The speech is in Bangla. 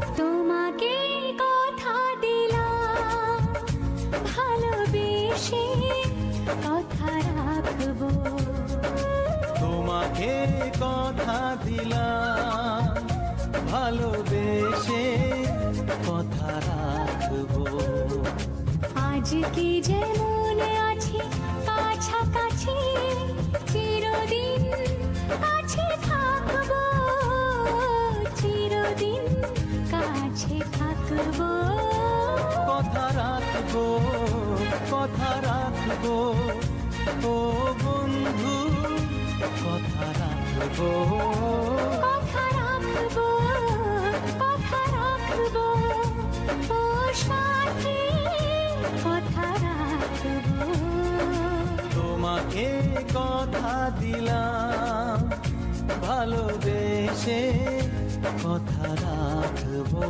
তোমাকে কথা দিলাম ভালোবেসে কথা রাখবো, তোমাকে কথা দিলাম ভালোবেসে কথা রাখবো। আজ কি যেমন আছি কাছাকাছি চিরদিন কাছে থাকবো, চিরদিন কাছে থাকবো। কথা রাখবো, কথা রাখবো, ও বন্ধু কথা রাখবো। কথা রাখবো, কথা রাখবো, ও সাথী কথা রাখবো। তোমাকে কথা দিলাম ভালোবেসে কথা রাখবো।